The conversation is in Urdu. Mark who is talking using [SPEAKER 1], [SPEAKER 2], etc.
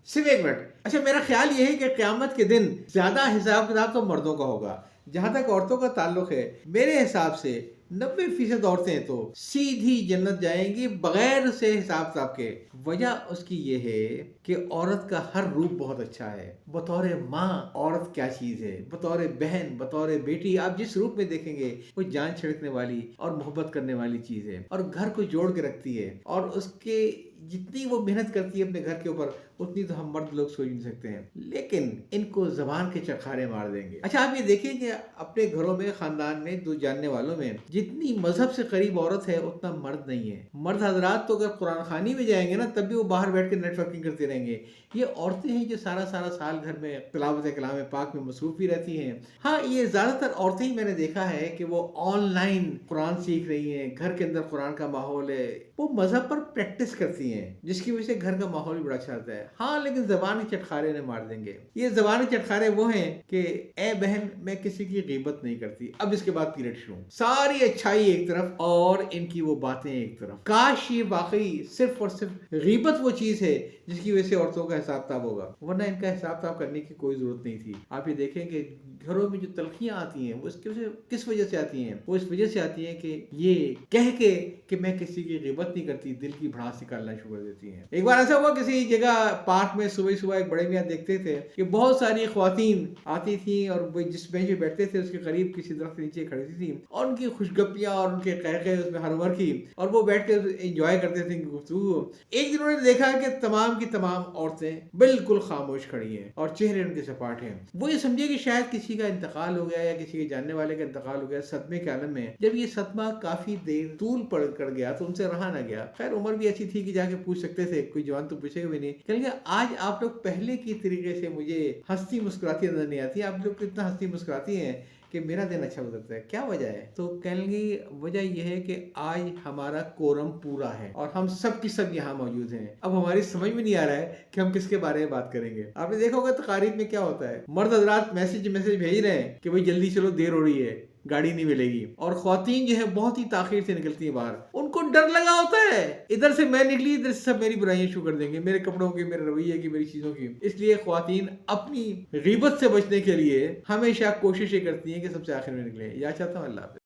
[SPEAKER 1] صرف 1 منٹ. اچھا میرا خیال یہ ہے کہ قیامت کے دن زیادہ حساب کتاب تو مردوں کا ہوگا. جہاں تک عورتوں کا تعلق ہے میرے حساب سے 90% عورتیں تو سیدھی جنت جائیں گی بغیر سے حساب کتاب کے. وجہ اس کی یہ ہے کہ عورت کا ہر روپ بہت اچھا ہے. بطور ماں عورت کیا چیز ہے، بطور بہن، بطور بیٹی، آپ جس روپ میں دیکھیں گے وہ جان چھڑکنے والی اور محبت کرنے والی چیز ہے، اور گھر کو جوڑ کے رکھتی ہے. اور اس کے جتنی وہ محنت کرتی ہے اپنے گھر کے اوپر اتنی تو ہم مرد لوگ سوچ نہیں سکتے ہیں. لیکن ان کو زبان کے چرخارے مار دیں گے. اچھا آپ یہ دیکھیں کہ اپنے گھروں میں، خاندان میں، دو جاننے والوں میں جتنی مذہب سے قریب عورت ہے اتنا مرد نہیں ہے. مرد حضرات تو اگر قرآن خوانی میں جائیں گے نا تب بھی وہ باہر بیٹھ کے نیٹ ورکنگ کرتے رہیں گے. یہ عورتیں ہیں جو سارا سال گھر میں تلاوت کلام پاک میں مصروف ہی رہتی ہیں. ہاں یہ زیادہ تر عورتیں ہی میں نے دیکھا ہے کہ وہ آن لائن قرآن سیکھ رہی ہیں. گھر کے اندر قرآن کا ماحول ہے، وہ مذہب پر پریکٹس کرتی ہیں جس کی وجہ سے گھر کا ماحول بھی بڑا اچھا رہتا ہے. ہاں لیکن زبان کے چٹخارے نے مار دیں گے. یہ زبان کے چٹخارے وہ ہیں کہ اے بہن میں کسی کی غیبت نہیں کرتی. اب اس کے بعد پیریڈ شروع، ساری اچھائی ایک طرف اور ان کی وہ باتیں ایک طرف. کاش یہ واقعی صرف اور صرف غیبت وہ چیز ہے جس کی وجہ سے عورتوں کا حساب کتاب ہوگا، ورنہ ان کا حساب کتاب کرنے کی کوئی ضرورت نہیں تھی. آپ یہ دیکھیں کہ گھروں میں جو تلخیاں آتی ہیں وہ کس وجہ سے آتی ہیں؟ وہ اس وجہ سے آتی ہیں کہ یہ کہہ کے کہ میں کسی کی غیبت نہیں کرتی دل کی بھڑاس نکالنا شروع کر دیتی ہیں. ایک بار ایسا ہوا کسی جگہ پارک میں صبح ایک بڑے میاں دیکھتے تھے کہ بہت ساری خواتین آتی تھیں اور وہ جس بینچ پہ بیٹھتے تھے اس کے قریب کسی درخت کے نیچے کھڑی تھیں اور ان کی خوشگپیاں اور ان کے قہقہے اس میں ہر عمر کی، اور وہ بیٹھ کے انجوائے کرتے تھے گفتگو. ایک دن انہوں نے دیکھا کہ تمام کی تمام عورتیں بالکل خاموش کھڑی ہیں اور چہرے ان کے سپاٹ ہیں. وہ یہ سمجھے کہ شاید کسی کا انتقال ہو گیا یا کسی کے جاننے والے کا انتقال ہو گیا. صدمے کے عالم میں جب یہ صدمہ کافی دیر طول پڑ کر گیا تو ان سے رہا نہ گیا. خیر عمر بھی ایسی تھی کہ جا کے پوچھ سکتے تھے، کوئی جوان تو پوچھے گا بھی نہیں. کہ آج آپ لوگ پہلے کی طریقے سے مجھے ہنستی مسکراتی نظر نہیں آتی، آپ لوگ کتنا ہنستی مسکراتی ہیں کہ میرا دن اچھا گزرتا ہے. کیا وجہ ہے؟ تو کہنے کی وجہ یہ ہے کہ آج ہمارا کورم پورا ہے اور ہم سب کی سب یہاں موجود ہیں. اب ہماری سمجھ میں نہیں آ رہا ہے کہ ہم کس کے بارے میں بات کریں گے. آپ نے دیکھا ہوگا تقاریب میں کیا ہوتا ہے، مرد حضرات میسج بھیج رہے ہیں کہ بھائی جلدی چلو دیر ہو رہی ہے، گاڑی نہیں ملے گی، اور خواتین جو ہے بہت ہی تاخیر سے نکلتی ہیں باہر. ان کو ڈر لگا ہوتا ہے ادھر سے میں نکلی ادھر سے سب میری برائیاں شروع کر دیں گے، میرے کپڑوں کی، میرے رویے کی، میری چیزوں کی. اس لیے خواتین اپنی غیبت سے بچنے کے لیے ہمیشہ کوشش یہ کرتی ہیں کہ سب سے آخر میں نکلیں. یا چاہتا ہوں اللہ حافظ.